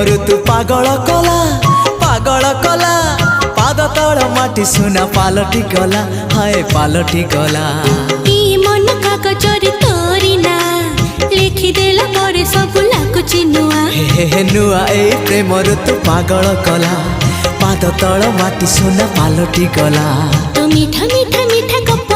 ऋतु पागल कला पागल कला पाद तल माटी सुना पालटी गला हाय पालटी गला मन कागजरे तोरी ना लिखिदेला पर सब लाଗୁଛି नुआ हे नुआ ए प्रेम ऋतु पागल कला पाद तल माटी सुना पालटी गला तो मीठा मीठा मीठा गप